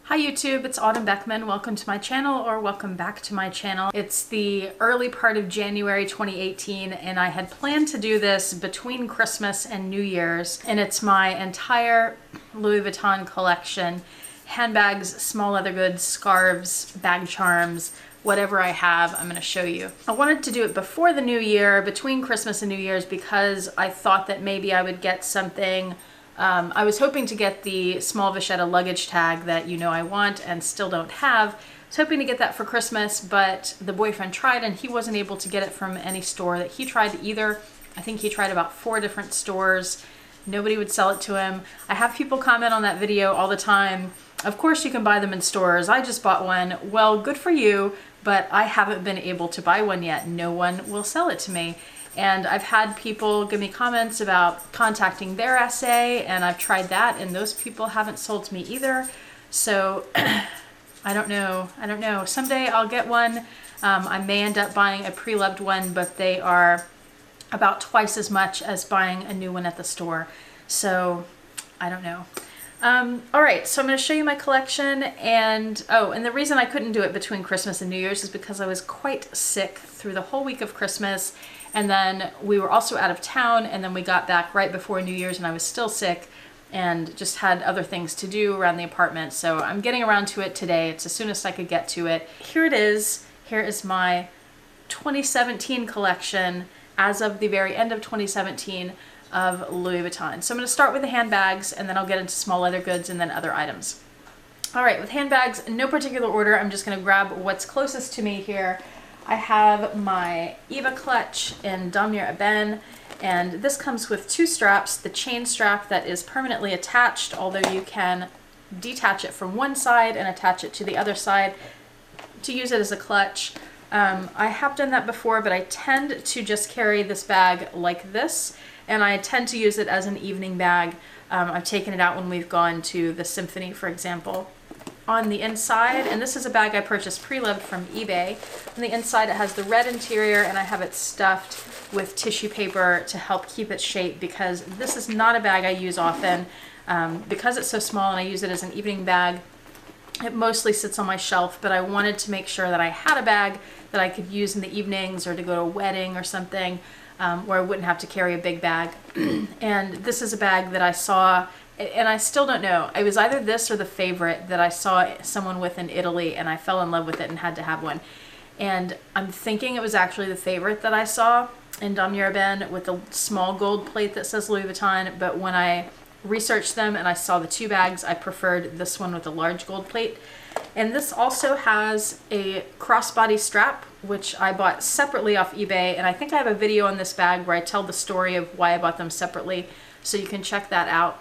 Hi YouTube, it's Autumn Beckman. Welcome to my channel, or welcome back to my channel. It's the early part of January 2018 and I had planned to do this between Christmas and New Year's, and it's my entire Louis Vuitton collection. Handbags, small leather goods, scarves, bag charms, whatever I have, I'm going to show you. I wanted to do it before the new year, between Christmas and New Year's, because I thought that maybe I would get something. I was hoping to get the small vachetta luggage tag that you know I want and still don't have. I was hoping to get that for Christmas, but the boyfriend tried and he wasn't able to get it from any store that he tried either. I think he tried about 4 different stores. Nobody would sell it to him. I have people comment on that video all the time. Of course you can buy them in stores. I just bought one. Well, good for you, but I haven't been able to buy one yet. No one will sell it to me. And I've had people give me comments about contacting their SA, and I've tried that, and those people haven't sold to me either. So I don't know. Someday I'll get one. I may end up buying a pre-loved one, but they are about twice as much as buying a new one at the store. So I don't know. All right, so I'm going to show you my collection, and the reason I couldn't do it between Christmas and New Year's is because I was quite sick through the whole week of Christmas, and then we were also out of town, and then we got back right before New Year's and I was still sick and just had other things to do around the apartment. So I'm getting around to it today. It's as soon as I could get to it. Here it is. Here is my 2017 collection as of the very end of 2017 of Louis Vuitton. So I'm going to start with the handbags, and then I'll get into small leather goods and then other items. All right, with handbags, in no particular order, I'm just going to grab what's closest to me here. I have my Eva clutch in damier ebene, and this comes with 2 straps. The chain strap that is permanently attached, although you can detach it from one side and attach it to the other side to use it as a clutch. I have done that before, but I tend to just carry this bag like this, and I tend to use it as an evening bag. I've taken it out when we've gone to the symphony, for example. On the inside, and this is a bag I purchased pre-loved from eBay, on the inside it has the red interior, and I have it stuffed with tissue paper to help keep its shape, because this is not a bag I use often. Because it's so small and I use it as an evening bag, it mostly sits on my shelf, but I wanted to make sure that I had a bag that I could use in the evenings or to go to a wedding or something, where I wouldn't have to carry a big bag. And this is a bag that I saw, and I still don't know. It was either this or the Favorite that I saw someone with in Italy, and I fell in love with it and had to have one. And I'm thinking it was actually the Favorite that I saw in damier ebene with the small gold plate that says Louis Vuitton, but when I researched them and I saw the 2 bags, I preferred this one with a large gold plate. And this also has a crossbody strap, which I bought separately off eBay, and I think I have a video on this bag where I tell the story of why I bought them separately, so you can check that out.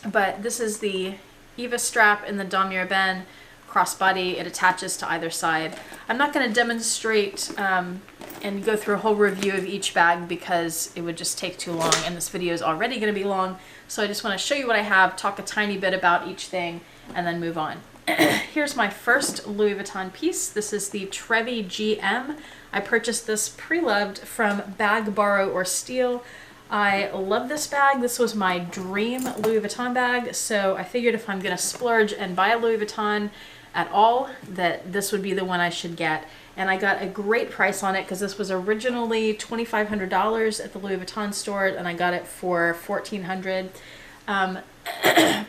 But this is the Eva strap in the damier ebene crossbody. It attaches to either side. I'm not going to demonstrate and go through a whole review of each bag because it would just take too long, and this video is already going to be long, so I just want to show you what I have, talk a tiny bit about each thing, and then move on. Here's my first Louis Vuitton piece. This is the Trevi GM. I purchased this pre-loved from Bag, Borrow, or Steal. I love this bag. This was my dream Louis Vuitton bag, so I figured if I'm going to splurge and buy a Louis Vuitton at all, that this would be the one I should get. And I got a great price on it because this was originally $2,500 at the Louis Vuitton store, and I got it for $1,400.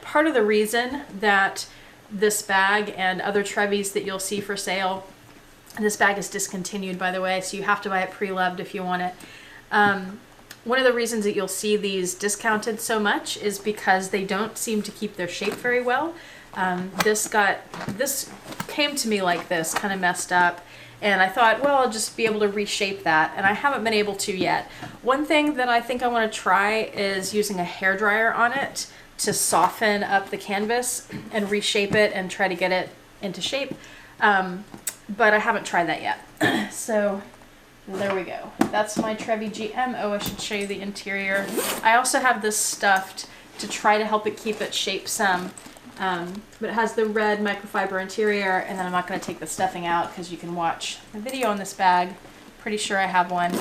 Part of the reason that this bag and other Trevis that you'll see for sale, this bag is discontinued, by the way, so you have to buy it pre-loved if you want it. One of the reasons that you'll see these discounted so much is because they don't seem to keep their shape very well. This came to me like this, kind of messed up, and I thought, well, I'll just be able to reshape that, and I haven't been able to yet. One thing that I think I want to try is using a hairdryer on it to soften up the canvas and reshape it and try to get it into shape, but I haven't tried that yet. So there we go. That's my Trevi GM. Oh, I should show you the interior. I also have this stuffed to try to help it keep its shape some, but it has the red microfiber interior, and then I'm not going to take the stuffing out because you can watch the video on this bag. Pretty sure I have one.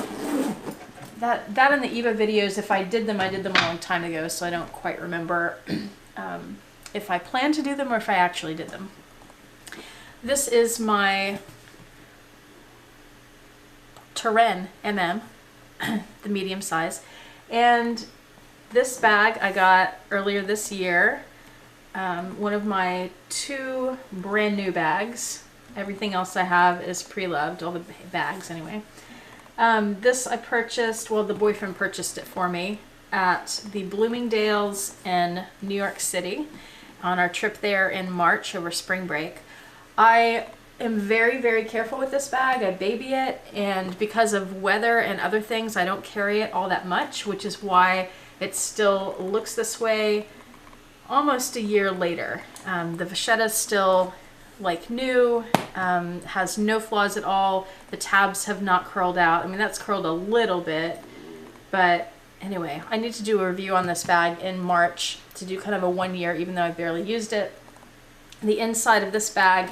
That and the Eva videos, if I did them a long time ago, so I don't quite remember if I plan to do them or if I actually did them. This is my Turenne MM, the medium size. And this bag I got earlier this year. One of my 2 brand new bags. Everything else I have is pre-loved, all the bags anyway. This I purchased, well, the boyfriend purchased it for me at the Bloomingdale's in New York City on our trip there in March over spring break. I am very, very careful with this bag. I baby it, and because of weather and other things, I don't carry it all that much, which is why it still looks this way almost a year later. The vachetta is still like new, has no flaws at all. The tabs have not curled out. I mean, that's curled a little bit, but anyway, I need to do a review on this bag in March to do kind of a 1 year, even though I barely used it. The inside of this bag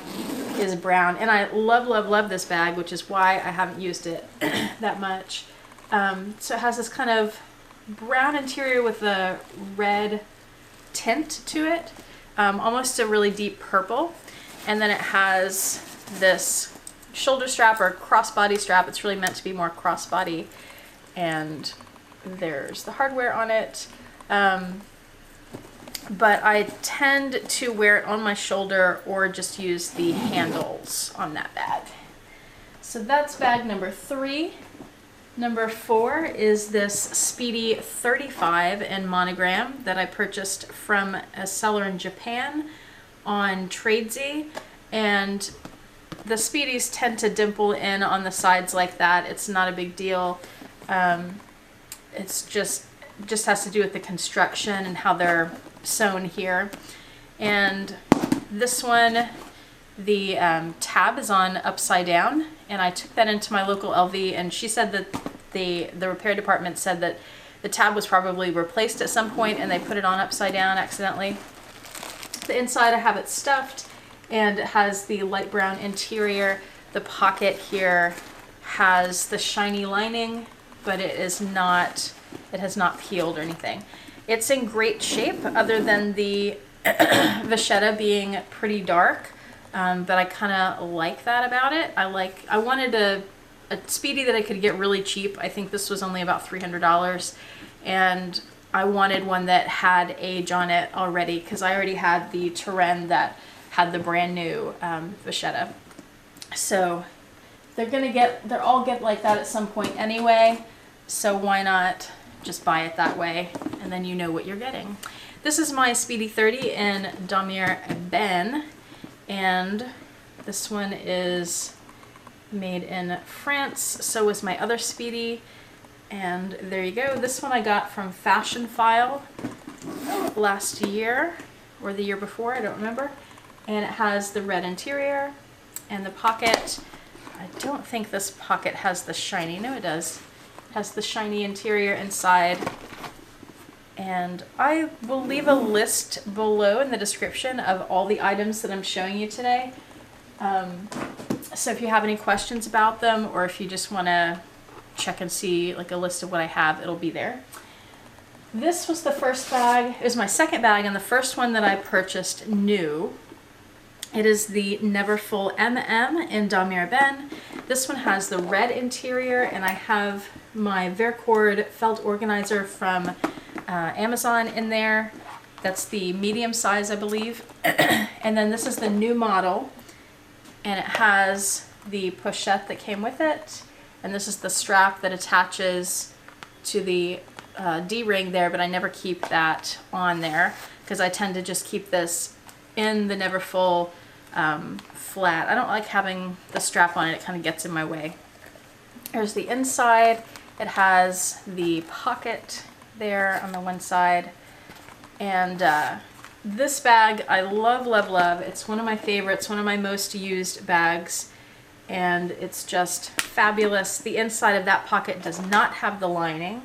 is brown, and I love, love, love this bag, which is why I haven't used it that much. So it has this kind of brown interior with a red tint to it, almost a really deep purple. And then it has this shoulder strap or crossbody strap. It's really meant to be more crossbody, and there's the hardware on it. But I tend to wear it on my shoulder or just use the handles on that bag. So that's bag number 3. Number 4 is this Speedy 35 in monogram that I purchased from a seller in Japan on Trevi, and the Speedies tend to dimple in on the sides like that. It's not a big deal. It's just has to do with the construction and how they're sewn here. And this one, the tab is on upside down, and I took that into my local LV, and she said that the repair department said that the tab was probably replaced at some point and they put it on upside down accidentally. The inside, I have it stuffed, and it has the light brown interior. The pocket here has the shiny lining, but it has not peeled or anything. It's in great shape, other than the vachetta being pretty dark, but I kind of like that about it. I wanted a Speedy that I could get really cheap. I think this was only about $300, and I wanted one that had age on it already, because I already had the Turin that had the brand new vachetta. So they'll all get like that at some point anyway, so why not just buy it that way, and then you know what you're getting. This is my Speedy 30 in damier ebene, and this one is made in France. So was my other Speedy, and there you go. This one I got from Fashion File last year or the year before, I don't remember. And it has the red interior and the pocket. I don't think this pocket has the shiny. No, it does. It has the shiny interior inside. And I will leave a list below in the description of all the items that I'm showing you today. So if you have any questions about them, or if you just want to check and see like a list of what I have, it'll be there. This was the first bag. It was my second bag, and the first one that I purchased new. It is the Neverfull MM in damier ebene. This one has the red interior, and I have my Vercord felt organizer from Amazon in there. That's the medium size, I believe. And then this is the new model, and it has the pochette that came with it, and this is the strap that attaches to the D-ring there, but I never keep that on there because I tend to just keep this in the Neverfull flat. I don't like having the strap on it. It kind of gets in my way. There's the inside. It has the pocket there on the one side, and this bag I love, love, love. It's one of my favorites, one of my most used bags, and it's just fabulous. The inside of that pocket does not have the lining,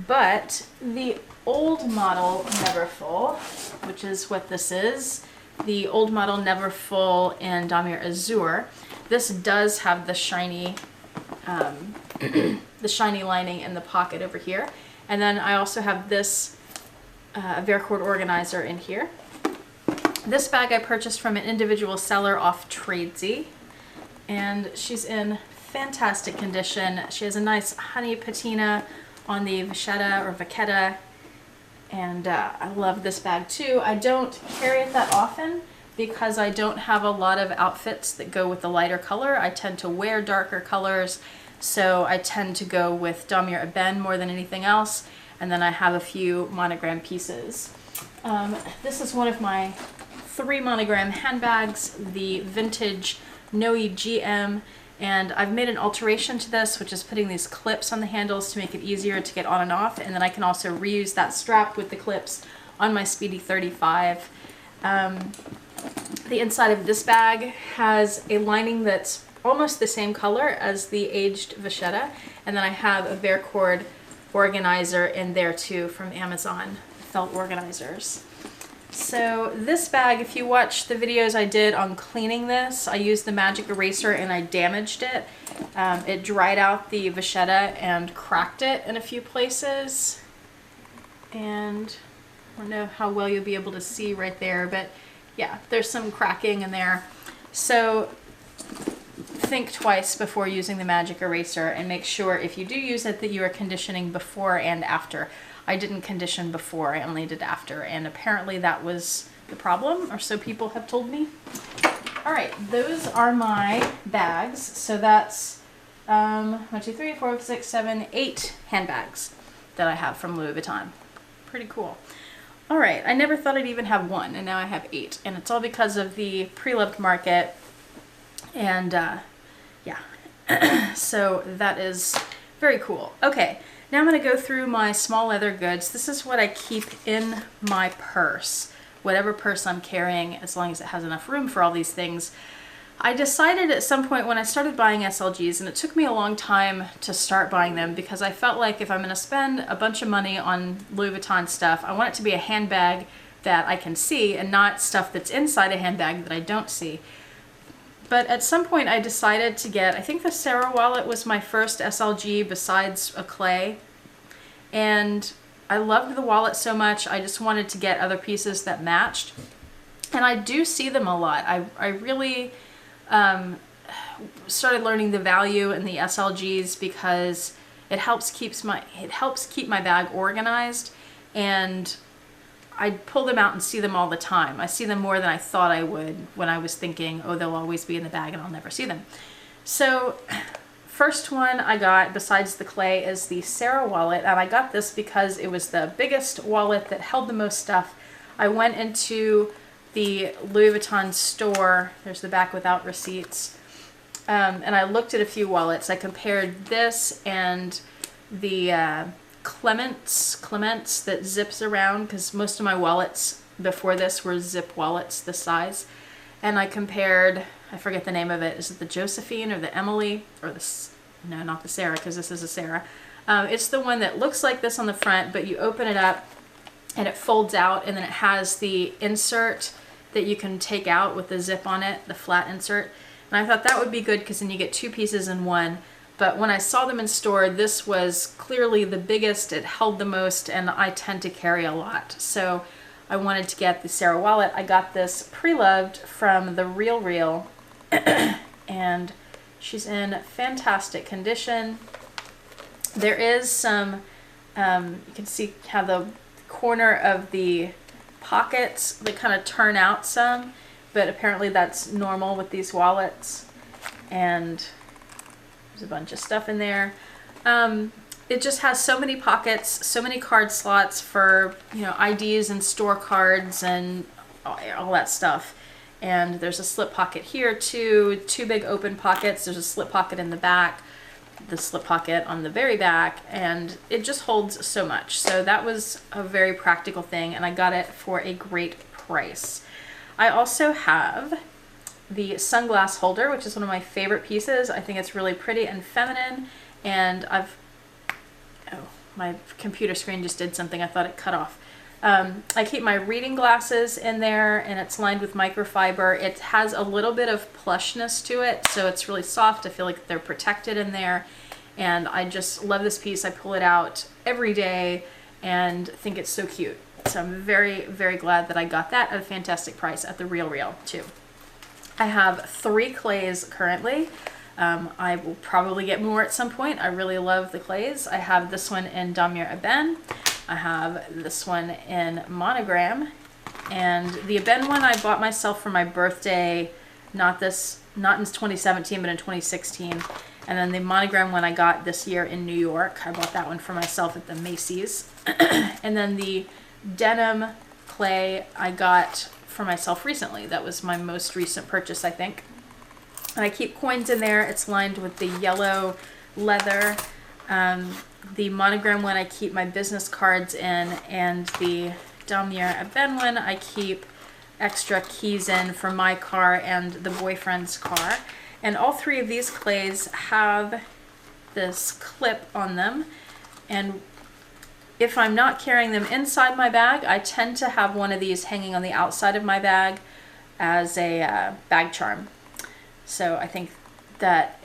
but the old model Neverfull, which is what this is, the old model Neverfull in damier azur, this does have the shiny the shiny lining in the pocket over here. And then I also have this Vercord organizer in here. This bag I purchased from an individual seller off Trevi, and she's in fantastic condition. She has a nice honey patina on the vachetta or vachetta, and I love this bag too. I don't carry it that often because I don't have a lot of outfits that go with the lighter color. I tend to wear darker colors, so I tend to go with damier ebene more than anything else, and then I have a few monogram pieces. This is one of my 3 monogram handbags, the vintage Noe GM, and I've made an alteration to this, which is putting these clips on the handles to make it easier to get on and off, and then I can also reuse that strap with the clips on my Speedy 35. The inside of this bag has a lining that's almost the same color as the aged vachetta, and then I have a Vercord organizer in there too from Amazon, felt organizers. So this bag, if you watch the videos I did on cleaning this, I used the magic eraser and I damaged it. It dried out the vachetta and cracked it in a few places. And I don't know how well you'll be able to see right there, but yeah, there's some cracking in there. So think twice before using the magic eraser and make sure if you do use it that you are conditioning before and after. I didn't condition before, I only did after, and apparently that was the problem, or so people have told me. All right, those are my bags. So that's 1, 2, 3, 4, 5, 6, 7, 8 handbags that I have from Louis Vuitton. Pretty cool. All right, I never thought I'd even have 1, and now I have 8, and it's all because of the pre-loved market, and yeah, so that is very cool. Okay. Now I'm going to go through my small leather goods. This is what I keep in my purse, whatever purse I'm carrying, as long as it has enough room for all these things. I decided at some point when I started buying SLGs, and it took me a long time to start buying them because I felt like if I'm going to spend a bunch of money on Louis Vuitton stuff, I want it to be a handbag that I can see and not stuff that's inside a handbag that I don't see. But at some point I decided to get, I think the Sarah wallet was my first SLG besides a Cles. And I loved the wallet so much, I just wanted to get other pieces that matched. And I do see them a lot. I really started learning the value in the SLGs because it helps keep my bag organized, and I pull them out and see them all the time. I see them more than I thought I would when I was thinking, oh, they'll always be in the bag and I'll never see them. So first one I got besides the Cles is the Sarah wallet, and I got this because it was the biggest wallet that held the most stuff. I went into the Louis Vuitton store, there's the back without receipts, and I looked at a few wallets. I compared this and the Clements that zips around, because most of my wallets before this were zip wallets this size, and I compared, I forget the name of it, is it the Josephine or the Emily or the, no, not the Sarah, because this is a Sarah. It's the one that looks like this on the front, but you open it up and it folds out, and then it has the insert that you can take out with the zip on it, the flat insert. And I thought that would be good because then you get 2 pieces in one. But when I saw them in store, this was clearly the biggest, it held the most, and I tend to carry a lot. So I wanted to get the Sarah wallet. I got this pre-loved from the Real, and she's in fantastic condition. There is some, you can see how the corner of the pockets, they kind of turn out some, but apparently that's normal with these wallets. And there's a bunch of stuff in there. It just has so many pockets, so many card slots for, you know, IDs and store cards and all that stuff. And there's a slip pocket here too, 2 big open pockets. There's a slip pocket in the back, the slip pocket on the very back, and it just holds so much. So that was a very practical thing, and I got it for a great price. I also have the Sunglass Holder, which is one of my favorite pieces. I think it's really pretty and feminine, and my computer screen just did something. I thought it cut off. I keep my reading glasses in there, and it's lined with microfiber. It has a little bit of plushness to it, so it's really soft. I feel like they're protected in there, and I just love this piece. I pull it out every day and think it's so cute. So I'm very, very glad that I got that at a fantastic price at the Real too. I have 3 Cles currently. I will probably get more at some point. I really love the Cles. I have this one in damier ebene. I have this one in monogram. And the ebene one I bought myself for my birthday, not in 2017, but in 2016. And then the monogram one I got this year in New York. I bought that one for myself at the Macy's. And then the denim clay I got for myself recently. That was my most recent purchase, I think. And I keep coins in there. It's lined with the yellow leather. The monogram one I keep my business cards in, and the damier ebene one I keep extra keys in for my car and the boyfriend's car. And all 3 of these Cles have this clip on them, and if I'm not carrying them inside my bag, I tend to have one of these hanging on the outside of my bag as a bag charm. So I think that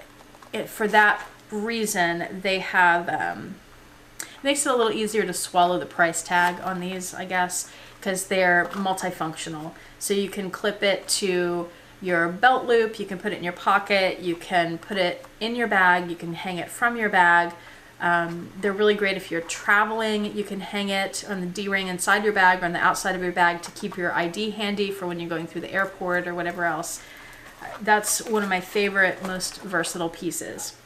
for that reason, they have, it makes it a little easier to swallow the price tag on these, I guess, because they're multifunctional. So you can clip it to your belt loop, you can put it in your pocket, you can put it in your bag, you can hang it from your bag. They're really great if you're traveling. You can hang it on the D-ring inside your bag or on the outside of your bag to keep your ID handy for when you're going through the airport or whatever else. That's one of my favorite, most versatile pieces.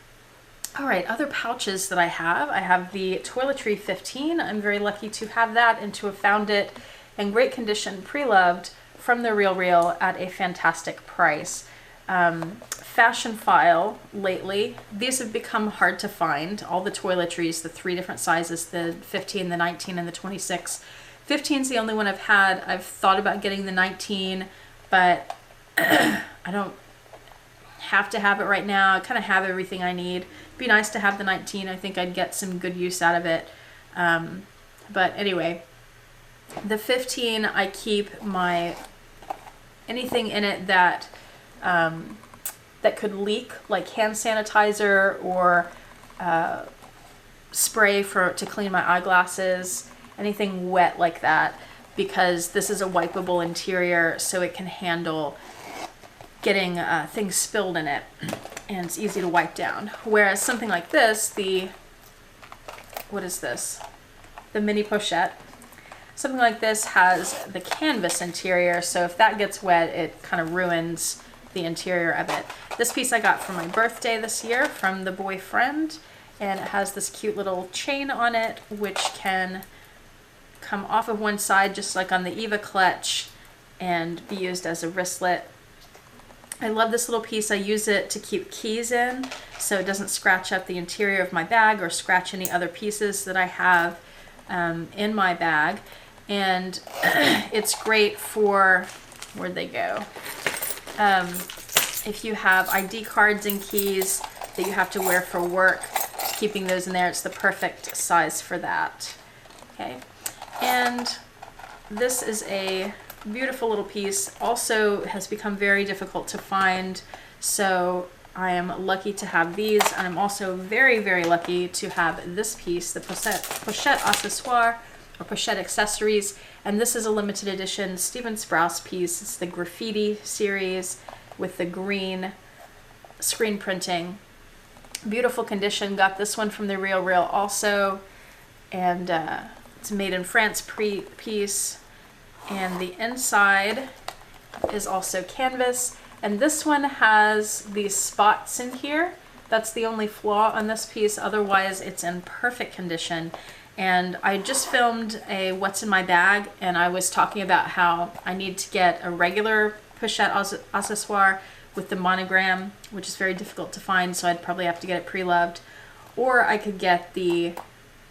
All right, other pouches that I have the Toiletry 15. I'm very lucky to have that and to have found it in great condition, pre-loved from the Real at a fantastic price. Fashion file lately, these have become hard to find. All the toiletries, the 3 different sizes, the 15, the 19, and the 26. 15 is the only one I've had. I've thought about getting the 19, but I don't have to have it right now. I kind of have everything I need. It'd be nice to have the 19. I think I'd get some good use out of it. But anyway, the 15, I keep anything in it that that could leak, like hand sanitizer or spray to clean my eyeglasses, anything wet like that, because this is a wipeable interior, so it can handle getting things spilled in it, and it's easy to wipe down. Whereas something like this, what is this? The mini pochette. Something like this has the canvas interior, so if that gets wet, it kind of ruins the interior of it. This piece I got for my birthday this year from the boyfriend, and it has this cute little chain on it, which can come off of one side, just like on the Eva clutch, and be used as a wristlet. I love this little piece. I use it to keep keys in, so it doesn't scratch up the interior of my bag or scratch any other pieces that I have in my bag. And it's great for, where'd they go? If you have ID cards and keys that you have to wear for work, keeping those in there, it's the perfect size for that. Okay, and this is a beautiful little piece. Also has become very difficult to find, so I am lucky to have these, and I'm also very, very lucky to have this piece, the Pochette Accessoire, or Pochette Accessories, and this is a limited edition Stephen Sprouse piece. It's the Graffitti series with the green screen printing. Beautiful condition. Got this one from the Real also, and it's made in France piece, and the inside is also canvas, and this one has these spots in here. That's the only flaw on this piece. Otherwise, it's in perfect condition. And I just filmed a What's in My Bag, and I was talking about how I need to get a regular Pochette Accessoire with the monogram, which is very difficult to find, so I'd probably have to get it pre-loved. Or I could get the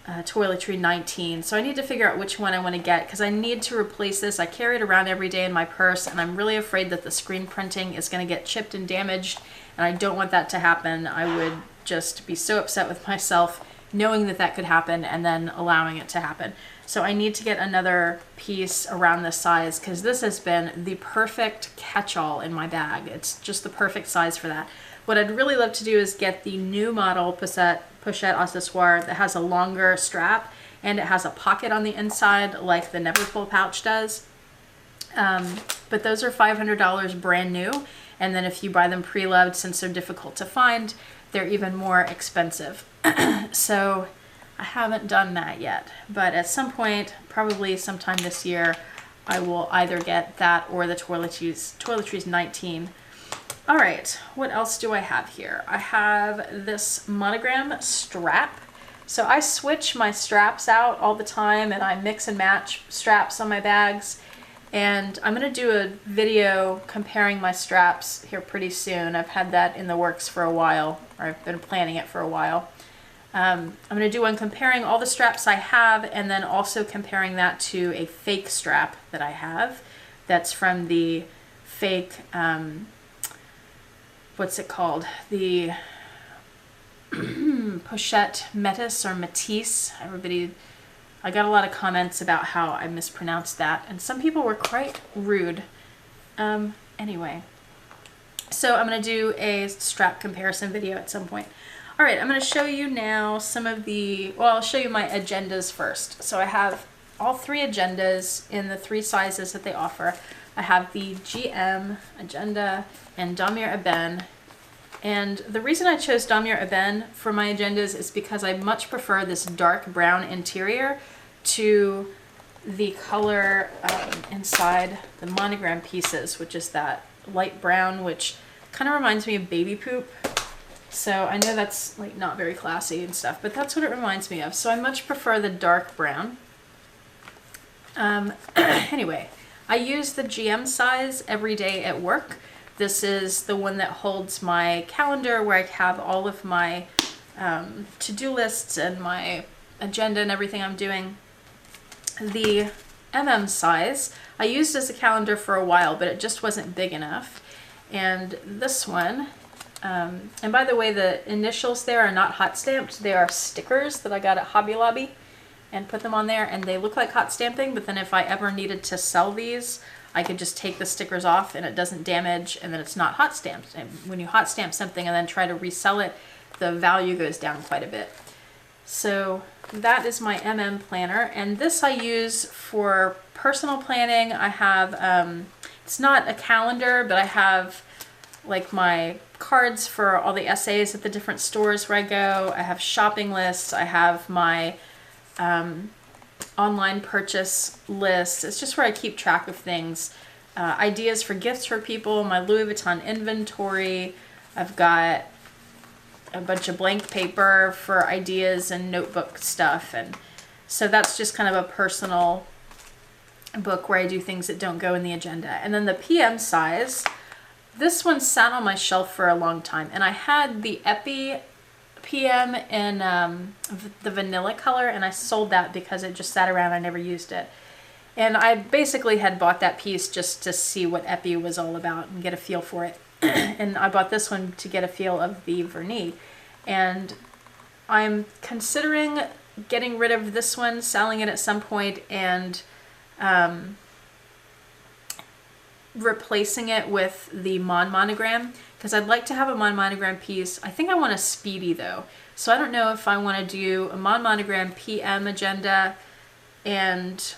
Toiletry 19. So I need to figure out which one I want to get, because I need to replace this. I carry it around every day in my purse, and I'm really afraid that the screen printing is going to get chipped and damaged, and I don't want that to happen. I would just be so upset with myself knowing that that could happen and then allowing it to happen. So I need to get another piece around this size, because this has been the perfect catch-all in my bag. It's just the perfect size for that. What I'd really love to do is get the new model Pochette Accessoire that has a longer strap, and it has a pocket on the inside like the Neverfull pouch does. But those are $500 brand new. And then if you buy them pre-loved, since they're difficult to find, they're even more expensive. So I haven't done that yet, but at some point, probably sometime this year, I will either get that or the Toiletries 19. All right, what else do I have here? I have this Monogram Strap. So I switch my straps out all the time, and I mix and match straps on my bags. And I'm gonna do a video comparing my straps here pretty soon. I've had that in the works for a while, or I've been planning it for a while. I'm gonna do one comparing all the straps I have, and then also comparing that to a fake strap that I have. That's from the fake, what's it called? The Pochette Metis or Matisse. I got a lot of comments about how I mispronounced that, and some people were quite rude. Anyway, so I'm going to do a strap comparison video at some point. All right, I'm going to show you now some of the, well, I'll show you my agendas first. So I have all 3 agendas in the 3 sizes that they offer. I have the GM agenda and damier ebene. And the reason I chose damier ebene for my agendas is because I much prefer this dark brown interior to the color inside the monogram pieces, which is that light brown, which kind of reminds me of baby poop. So I know that's like not very classy and stuff, but that's what it reminds me of. So I much prefer the dark brown. Anyway, I use the GM size every day at work. This is the one that holds my calendar where I have all of my to-do lists and my agenda and everything I'm doing. The MM size, I used as a calendar for a while, but it just wasn't big enough. And this one, and by the way, the initials there are not hot stamped. They are stickers that I got at Hobby Lobby and put them on there, and they look like hot stamping, but then if I ever needed to sell these, I could just take the stickers off and it doesn't damage, and then it's not hot stamped. And when you hot stamp something and then try to resell it, the value goes down quite a bit. So that is my MM planner, and this I use for personal planning. I have, it's not a calendar, but I have like my cards for all the essays at the different stores where I go. I have shopping lists. I have my online purchase list. It's just where I keep track of things. Ideas for gifts for people, my Louis Vuitton inventory. I've got a bunch of blank paper for ideas and notebook stuff. And so that's just kind of a personal book where I do things that don't go in the agenda. And then the PM size, this one sat on my shelf for a long time. And I had the Epi PM in the vanilla color, and I sold that because it just sat around. I never used it. And I basically had bought that piece just to see what Epi was all about and get a feel for it. And I bought this one to get a feel of the vernis. And I'm considering getting rid of this one, selling it at some point, and replacing it with the Monogram, because I'd like to have a Monogram piece. I think I want a Speedy though. So I don't know if I want to do a Monogram PM agenda and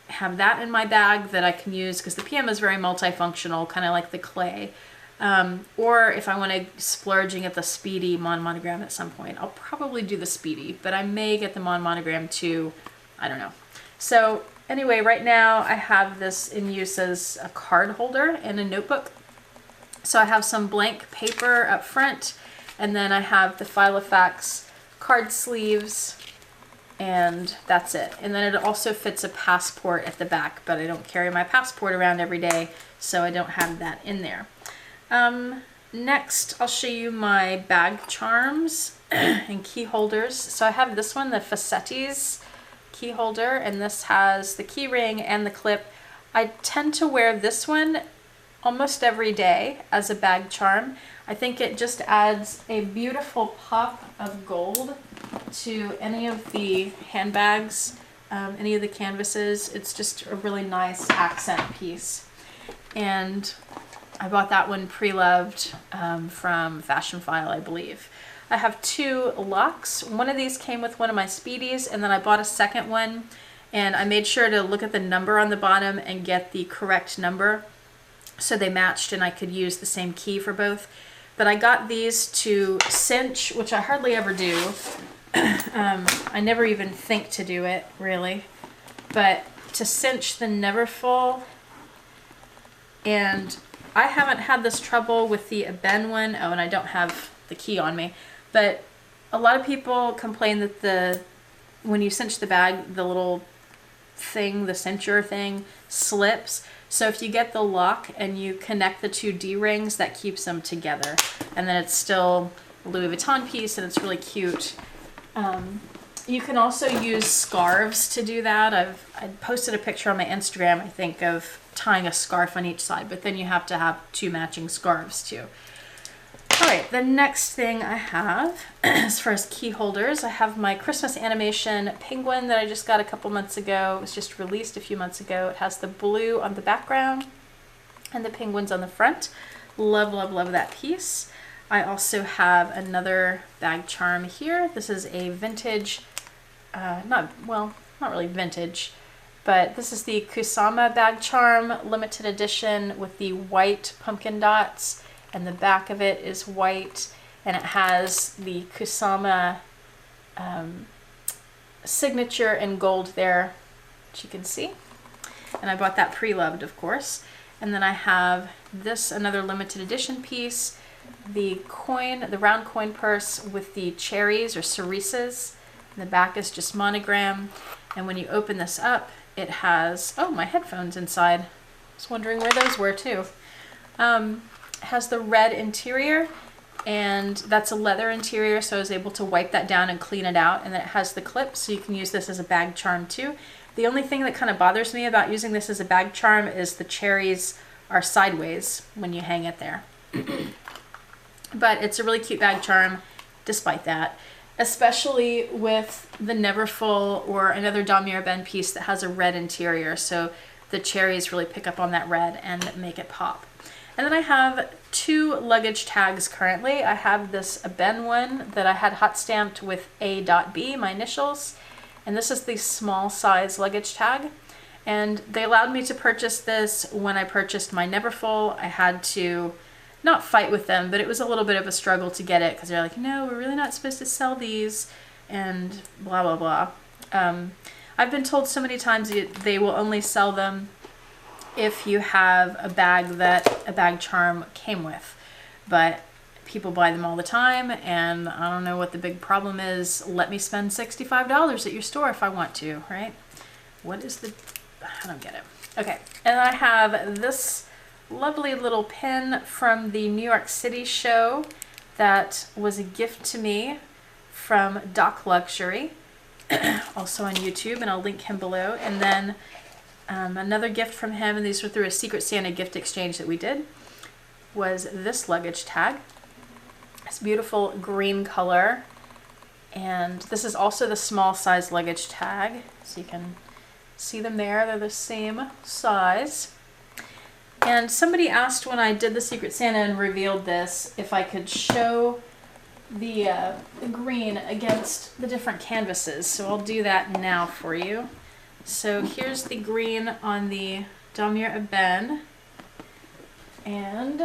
have that in my bag that I can use, because the PM is very multifunctional, kind of like the Cles. Or if I want to splurge and get the Speedy Monogram at some point. I'll probably do the Speedy, but I may get the Monogram too. I don't know. So anyway, right now I have this in use as a card holder and a notebook. So I have some blank paper up front, and then I have the Filofax card sleeves, and that's it. And then it also fits a passport at the back, but I don't carry my passport around every day, so I don't have that in there. Next, I'll show you my bag charms and key holders. So I have this one, the Facettes key holder, and this has the key ring and the clip. I tend to wear this one almost every day as a bag charm. I think it just adds a beautiful pop of gold to any of the handbags, any of the canvases. It's just a really nice accent piece. And I bought that one pre-loved from Fashion File, I believe. I have 2 locks. One of these came with one of my Speedies, and then I bought a second one, and I made sure to look at the number on the bottom and get the correct number so they matched and I could use the same key for both. But I got these to cinch, which I hardly ever do. I never even think to do it, really. But to cinch the Neverfull, and I haven't had this trouble with the ebene one. Oh, and I don't have the key on me. But a lot of people complain that when you cinch the bag, the little thing, the cincher thing, slips. So if you get the lock and you connect the 2 D-rings, that keeps them together. And then it's still a Louis Vuitton piece, and it's really cute. You can also use scarves to do that. I posted a picture on my Instagram, I think, of tying a scarf on each side, but then you have to have 2 matching scarves too. All right, the next thing I have, as far as key holders, I have my Christmas animation penguin that I just got a couple months ago. It was just released a few months ago. It has the blue on the background and the penguins on the front. Love, love, love that piece. I also have another bag charm here. This is a vintage, not really vintage, but this is the Kusama Bag Charm limited edition with the white pumpkin dots, and the back of it is white, and it has the Kusama signature in gold there, which you can see. And I bought that pre-loved, of course. And then I have this, another limited edition piece, the round coin purse with the cherries or cerises. And the back is just monogram. And when you open this up, it has, oh, my headphones inside. I was wondering where those were too. It has the red interior, and that's a leather interior, so I was able to wipe that down and clean it out. And then it has the clips, so you can use this as a bag charm too. The only thing that kind of bothers me about using this as a bag charm is the cherries are sideways when you hang it there. But it's a really cute bag charm despite that, especially with the Neverfull or another damier ebene piece that has a red interior, so the cherries really pick up on that red and make it pop. And then I have 2 luggage tags currently. I have this ebene one that I had hot stamped with A.B, my initials, and this is the small size luggage tag. And they allowed me to purchase this when I purchased my Neverfull. I had to not fight with them, but it was a little bit of a struggle to get it because they're like, no, we're really not supposed to sell these, and blah, blah, blah. I've been told so many times they will only sell them if you have a bag that a bag charm came with, but people buy them all the time, and I don't know what the big problem is. Let me spend $65 at your store if I want to, right? What is the, I don't get it. Okay, and I have this lovely little pin from the New York City show that was a gift to me from Doc Luxury, also on YouTube, and I'll link him below. And then another gift from him, and these were through a Secret Santa gift exchange that we did, was this luggage tag. It's beautiful green color, and this is also the small size luggage tag, so you can see them there. They're the same size. And somebody asked when I did the Secret Santa and revealed this if I could show the green against the different canvases, so I'll do that now for you. So here's the green on the damier ebene, and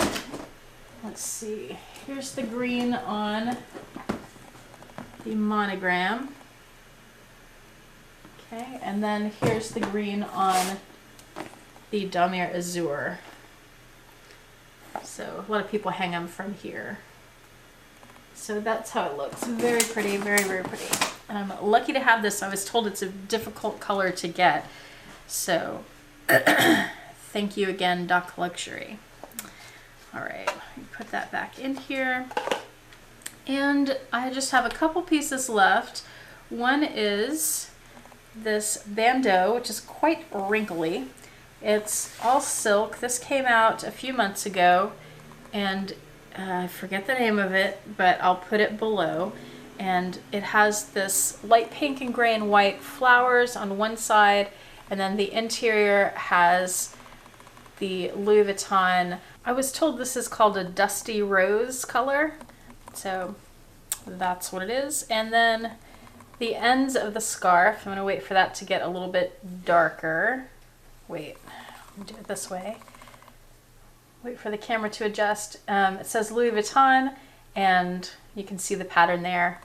let's see, here's the green on the monogram. Okay, and then here's the green on the damier azur. So a lot of people hang them from here. So that's how it looks. Very pretty, very, very pretty. And I'm lucky to have this. I was told it's a difficult color to get. So thank you again, Doc Luxury. All right, put that back in here. And I just have a couple pieces left. One is this Bando, which is quite wrinkly. It's all silk. This came out a few months ago, and I forget the name of it, but I'll put it below. And it has this light pink and gray and white flowers on one side, and then the interior has the Louis Vuitton. I was told this is called a dusty rose color, so that's what it is. And then the ends of the scarf, I'm gonna wait for that to get a little bit darker. Wait, I'll do it this way. Wait for the camera to adjust. It says Louis Vuitton, and you can see the pattern there.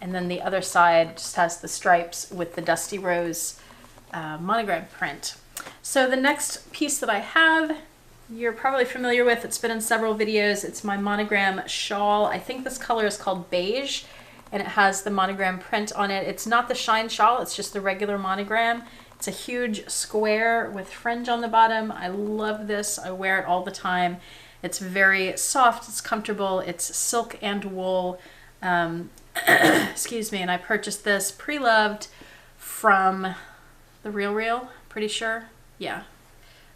And then the other side just has the stripes with the Dusty Rose monogram print. So the next piece that I have, you're probably familiar with, it's been in several videos. It's my Monogram Shawl. I think this color is called beige, and it has the monogram print on it. It's not the shine shawl, it's just the regular monogram. It's a huge square with fringe on the bottom. I love this, I wear it all the time. It's very soft, it's comfortable, it's silk and wool. Excuse me, and I purchased this pre-loved from The Real, pretty sure. Yeah,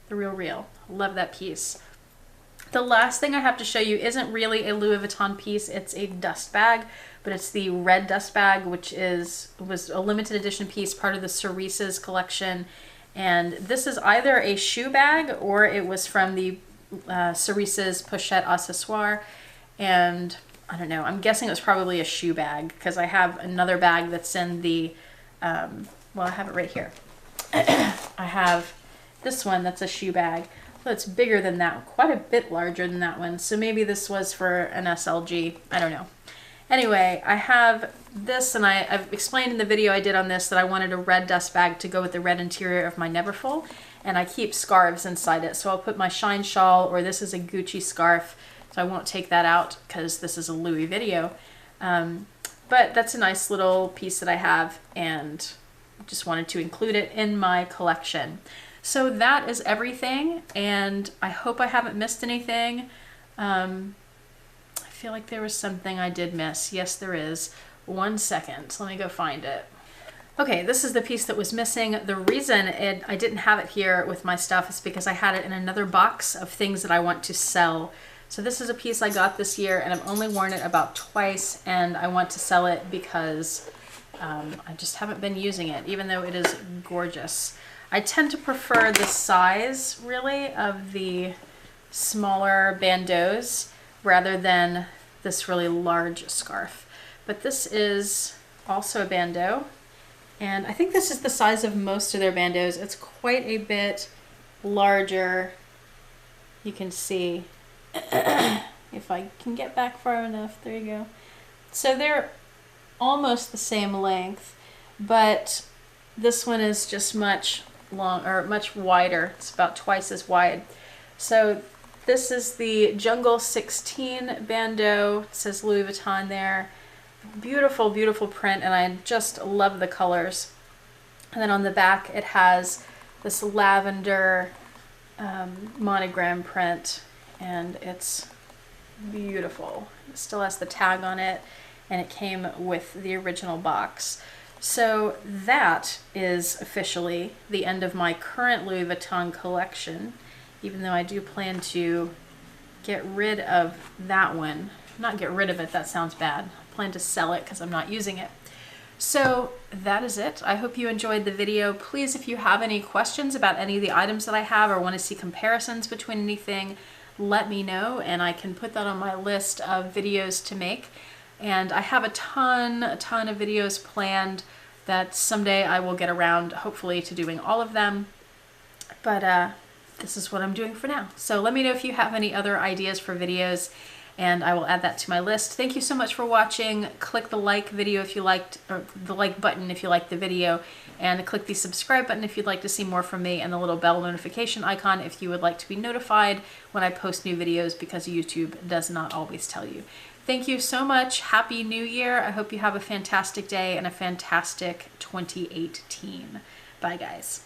The Real. Love that piece. The last thing I have to show you isn't really a Louis Vuitton piece, it's a dust bag, but it's the red dust bag, which was a limited edition piece, part of the Cerise collection. And this is either a shoe bag or it was from the Cerise's Pochette Accessoire. And I don't know, I'm guessing it was probably a shoe bag because I have another bag that's in the, well, I have it right here. I have this one that's a shoe bag. So it's bigger than that, quite a bit larger than that one. So maybe this was for an SLG, I don't know. Anyway, I have this, and I've explained in the video I did on this that I wanted a red dust bag to go with the red interior of my Neverfull, and I keep scarves inside it. So I'll put my shine shawl, or this is a Gucci scarf, so I won't take that out because this is a Louis video. But that's a nice little piece that I have, and just wanted to include it in my collection. So that is everything, and I hope I haven't missed anything. I feel like there was something I did miss. Yes, there is. 1 second, let me go find it. Okay, this is the piece that was missing. The reason I didn't have it here with my stuff is because I had it in another box of things that I want to sell. So this is a piece I got this year, and I've only worn it about twice, and I want to sell it because I just haven't been using it, even though it is gorgeous. I tend to prefer the size, really, of the smaller bandeaus rather than this really large scarf. But this is also a bandeau, and I think this is the size of most of their bandeaus. It's quite a bit larger. You can see, if I can get back far enough, there you go. So they're almost the same length, but this one is just much wider. It's about twice as wide. So this is the Jungle 16 bandeau. It says Louis Vuitton there. Beautiful, beautiful print, and I just love the colors. And then on the back it has this lavender monogram print, and it's beautiful. It still has the tag on it, and it came with the original box. So that is officially the end of my current Louis Vuitton collection, even though I do plan to get rid of that one. Not get rid of it, that sounds bad. I plan to sell it because I'm not using it. So that is it. I hope you enjoyed the video. Please, if you have any questions about any of the items that I have or want to see comparisons between anything, let me know, and I can put that on my list of videos to make. And I have a ton of videos planned that someday I will get around, hopefully, to doing all of them. But this is what I'm doing for now. So let me know if you have any other ideas for videos, and I will add that to my list. Thank you so much for watching. Click the like video if you liked, or the like button if you liked the video, and click the subscribe button if you'd like to see more from me, and the little bell notification icon if you would like to be notified when I post new videos, because YouTube does not always tell you. Thank you so much. Happy New Year. I hope you have a fantastic day and a fantastic 2018. Bye, guys.